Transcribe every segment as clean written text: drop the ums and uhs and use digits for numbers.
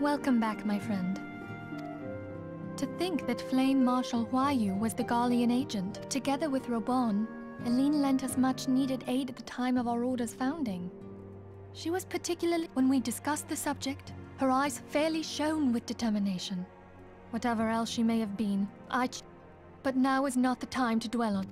Welcome back, my friend. To think that Flame Marshal Huayu was the Garlean agent. Together with Robon, Eileen lent us much-needed aid at the time of our Order's founding. She was particularly... When we discussed the subject, her eyes fairly shone with determination. Whatever else she may have been, But now is not the time to dwell on.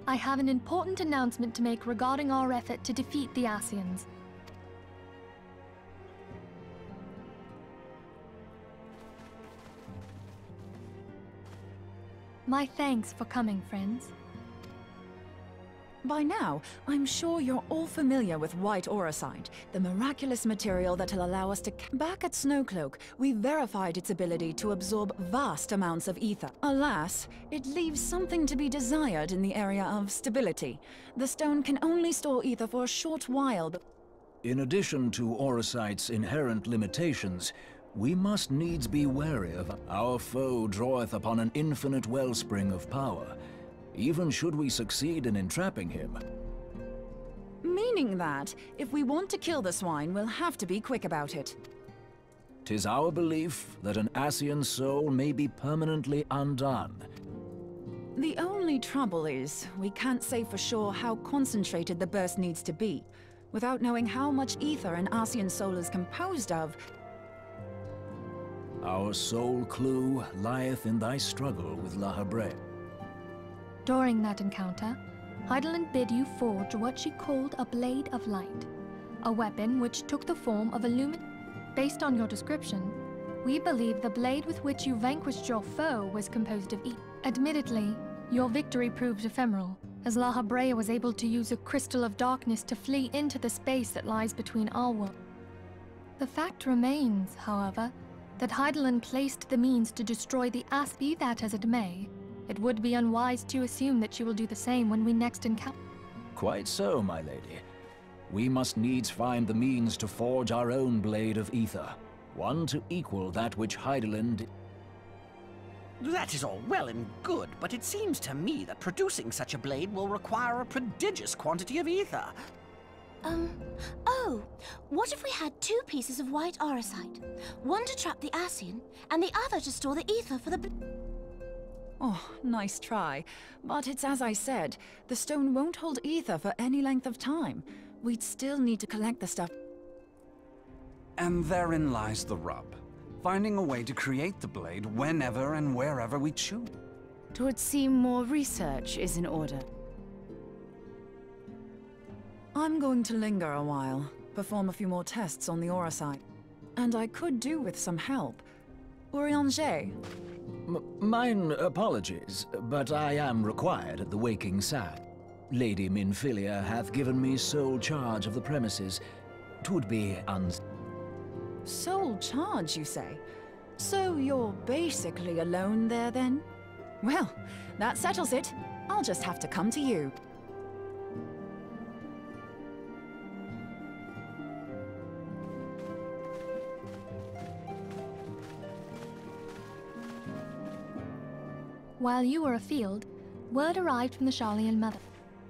I have an important announcement to make regarding our effort to defeat the Asians. My thanks for coming, friends. By now, I'm sure you're all familiar with white auracite, the miraculous material that'll allow us to... Back at Snowcloak, we verified its ability to absorb vast amounts of ether. Alas, it leaves something to be desired in the area of stability. The stone can only store ether for a short while, but... In addition to auracite's inherent limitations, we must needs be wary of our foe draweth upon an infinite wellspring of power. Even should we succeed in entrapping him. Meaning that, if we want to kill the swine, we'll have to be quick about it. 'Tis our belief that an Asian soul may be permanently undone. The only trouble is, we can't say for sure how concentrated the burst needs to be. Without knowing how much ether an Asian soul is composed of... Our sole clue lieth in thy struggle with La Habre. During that encounter, Heidelin bid you forge what she called a Blade of Light, a weapon which took the form of a lumen. Based on your description, we believe the blade with which you vanquished your foe was composed of ether. Admittedly, your victory proved ephemeral, as La Habrea was able to use a crystal of darkness to flee into the space that lies between our worlds. The fact remains, however, that Heidelin placed the means to destroy the be that as it may. It would be unwise to assume that she will do the same when we next encounter. Quite so, my lady. We must needs find the means to forge our own blade of ether, one to equal that which Heidelin did. That is all well and good, but it seems to me that producing such a blade will require a prodigious quantity of ether. Oh, what if we had two pieces of white auracite? One to trap the Asian, and the other to store the ether for the... Oh, nice try. But it's as I said, the stone won't hold ether for any length of time. We'd still need to collect the stuff. And therein lies the rub. Finding a way to create the blade whenever and wherever we choose. It would seem more research is in order. I'm going to linger a while, perform a few more tests on the auracite. And I could do with some help. Urianger. Mine apologies, but I am required at the Waking Sad. Lady Minfilia hath given me sole charge of the premises. 'Twould be Sole charge, you say? So you're basically alone there, then? Well, that settles it. I'll just have to come to you. While you were afield, word arrived from the Charlian Mother.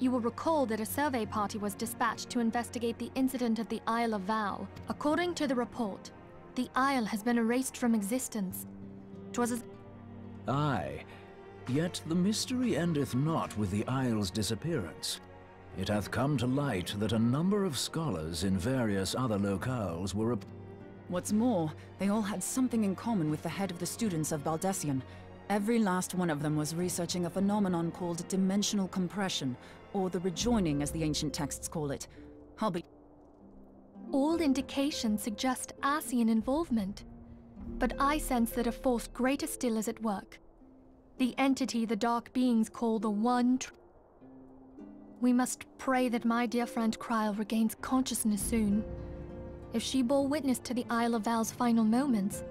You will recall that a survey party was dispatched to investigate the incident at the Isle of Val. According to the report, the Isle has been erased from existence. 'Twas as... Aye, yet the mystery endeth not with the Isle's disappearance. It hath come to light that a number of scholars in various other locales were... What's more, they all had something in common with the head of the students of Baldessian. Every last one of them was researching a phenomenon called dimensional compression, or the rejoining as the ancient texts call it. All indications suggest Asian involvement, but I sense that a force greater still is at work. The entity the Dark Beings call the One. We must pray that my dear friend Kryl regains consciousness soon. If she bore witness to the Isle of Val's final moments,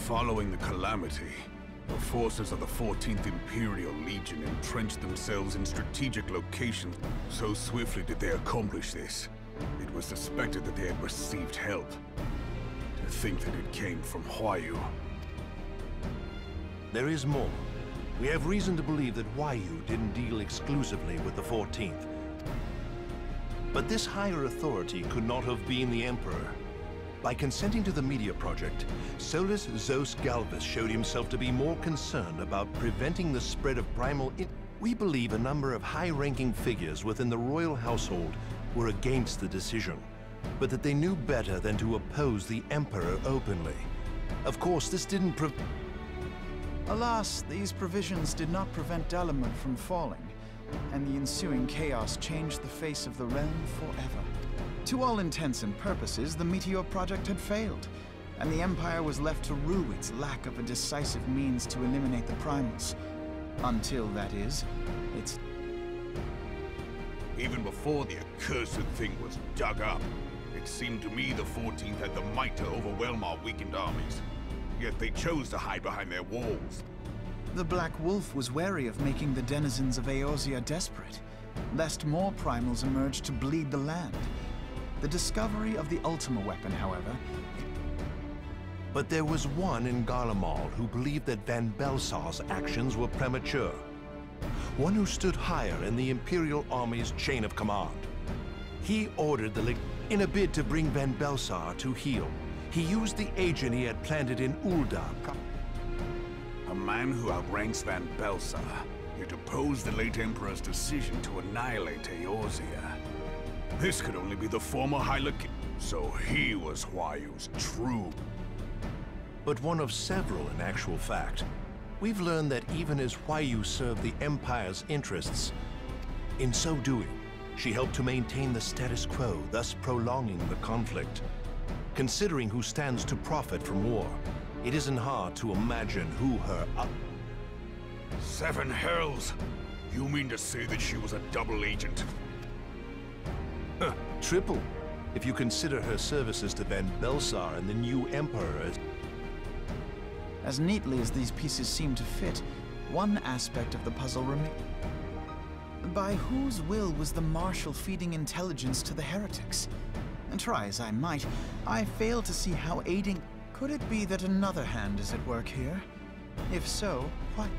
Following the calamity, the forces of the 14th Imperial Legion entrenched themselves in strategic locations. So swiftly did they accomplish this, it was suspected that they had received help. To think that it came from Huayu. There is more. We have reason to believe that Huayu didn't deal exclusively with the 14th. But this higher authority could not have been the Emperor. By consenting to the Media Project, Solus Zos Galvus showed himself to be more concerned about preventing the spread of primal We believe a number of high-ranking figures within the royal household were against the decision, but that they knew better than to oppose the Emperor openly. Of course, this didn't Alas, these provisions did not prevent Dalamud from falling, and the ensuing chaos changed the face of the realm forever. To all intents and purposes, the Meteor Project had failed, and the Empire was left to rue its lack of a decisive means to eliminate the primals. Until, that is, its... Even before the accursed thing was dug up, it seemed to me the 14th had the might to overwhelm our weakened armies. Yet they chose to hide behind their walls. The Black Wolf was wary of making the denizens of Eorzea desperate, lest more primals emerge to bleed the land. The discovery of the Ultima weapon, however... But there was one in Garlemald who believed that Van Belsar's actions were premature. One who stood higher in the Imperial Army's chain of command. He ordered the in a bid to bring Van Belsar to heel. He used the agent he had planted in Ul'dah. A man who outranks Van Belsar, yet opposed the late Emperor's decision to annihilate Eorzea. This could only be the former Hylic, so he was Huayu's true. But one of several in actual fact. We've learned that even as Huayu served the Empire's interests, in so doing, she helped to maintain the status quo, thus prolonging the conflict. Considering who stands to profit from war, it isn't hard to imagine who her... Seven hells! You mean to say that she was a double agent? Triple, if you consider her services to Van Belsar and the new Emperor as neatly as these pieces seem to fit, one aspect of the puzzle remains. By whose will was the Marshal feeding intelligence to the heretics? And try as I might, I fail to see how aiding... Could it be that another hand is at work here? If so, what?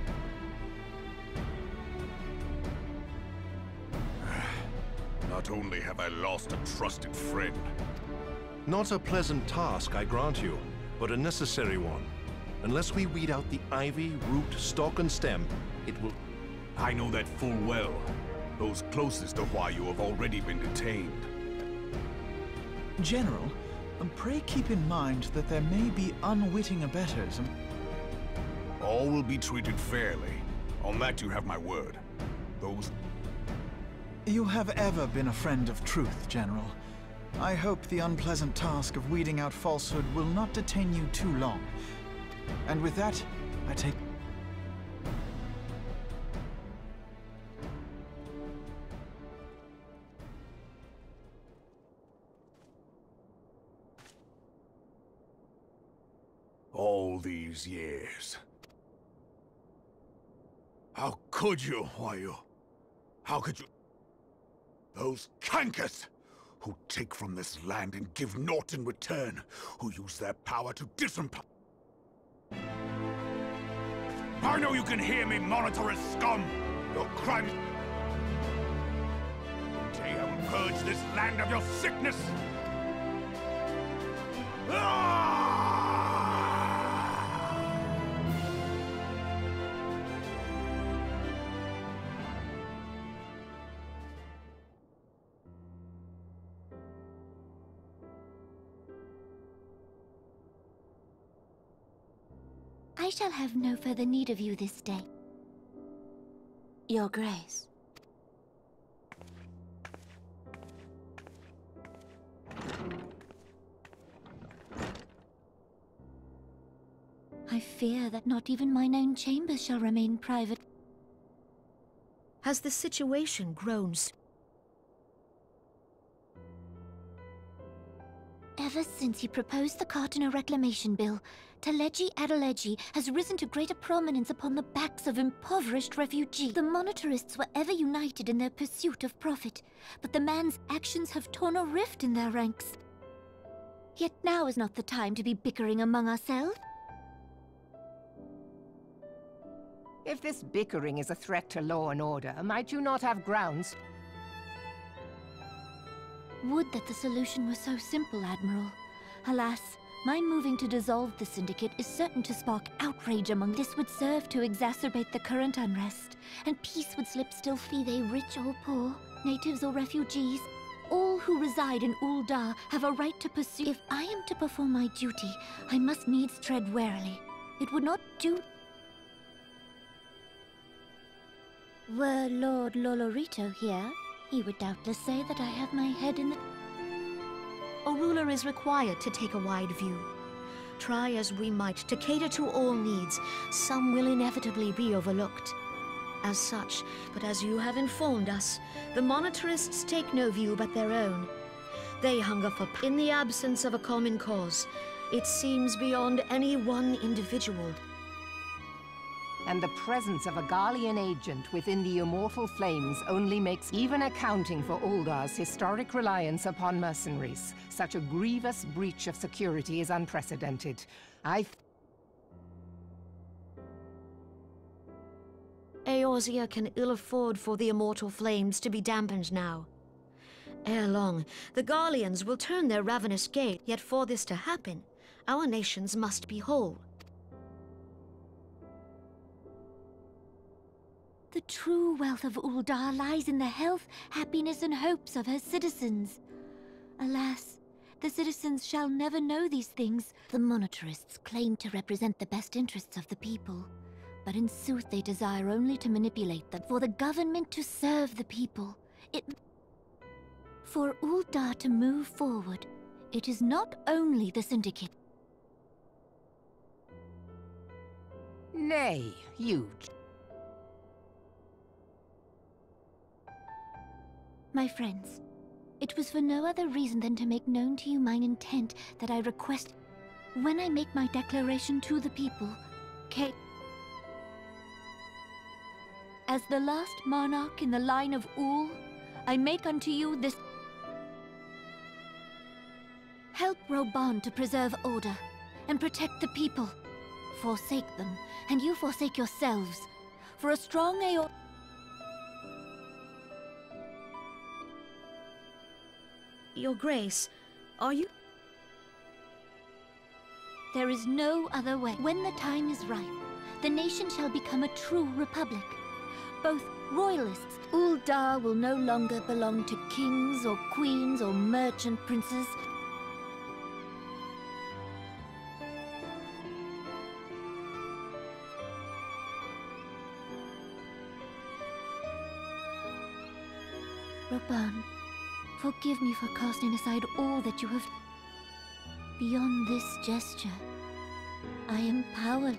Not only have I lost a trusted friend. Not a pleasant task, I grant you, but a necessary one. Unless we weed out the ivy, root, stalk, and stem, it will... I know that full well. Those closest to Huayu have already been detained. General, pray keep in mind that there may be unwitting abettors. All will be treated fairly. On that you have my word. Those... You have ever been a friend of truth, General. I hope the unpleasant task of weeding out falsehood will not detain you too long. And with that, I take... All these years. How could you, Huayu? How could you... Those cankers! Who take from this land and give naught in return, who use their power to disempower... I know you can hear me, monitorous scum! Your crimes... They have purged this land of your sickness! I shall have no further need of you this day. Your Grace. I fear that not even mine own chambers shall remain private. Has the situation grown Ever since he proposed the Cartiner Reclamation Bill, Teleji Adeleji has risen to greater prominence upon the backs of impoverished refugees. The monetarists were ever united in their pursuit of profit, but the man's actions have torn a rift in their ranks. Yet now is not the time to be bickering among ourselves. If this bickering is a threat to law and order, might you not have grounds? Would that the solution were so simple, Admiral. Alas, my moving to dissolve the Syndicate is certain to spark outrage among. This would serve to exacerbate the current unrest, and peace would slip still, be they rich or poor, natives or refugees. All who reside in Ul'dah have a right to pursue. If I am to perform my duty, I must needs tread warily. It would not do. Were Lord Lolorito here, he would doubtless say that I have my head in the... A ruler is required to take a wide view. Try as we might to cater to all needs, some will inevitably be overlooked. As such, but as you have informed us, the monetarists take no view but their own. They hunger for in the absence of a common cause. It seems beyond any one individual. And the presence of a Garlean agent within the Immortal Flames only makes even accounting for Uldah's historic reliance upon mercenaries. Such a grievous breach of security is unprecedented. Eorzea can ill afford for the Immortal Flames to be dampened now. Ere long, the Garleans will turn their ravenous gaze. Yet for this to happen, our nations must be whole. The true wealth of Ul'dah lies in the health, happiness, and hopes of her citizens. Alas, the citizens shall never know these things. The monetarists claim to represent the best interests of the people, but in sooth they desire only to manipulate them for the government to serve the people. For Ul'dah to move forward, it is not only the Syndicate. Nay, you... My friends, it was for no other reason than to make known to you mine intent that I request, when I make my declaration to the people, as the last monarch in the line of Ul, I make unto you this. Help Roban to preserve order and protect the people. Forsake them, and you forsake yourselves. For a strong Aor... Your Grace, are you? There is no other way. When the time is ripe, the nation shall become a true republic. Both royalists, Ul'dah will no longer belong to kings or queens or merchant princes. Roban, forgive me for casting aside all that you have... Beyond this gesture, I am powerless.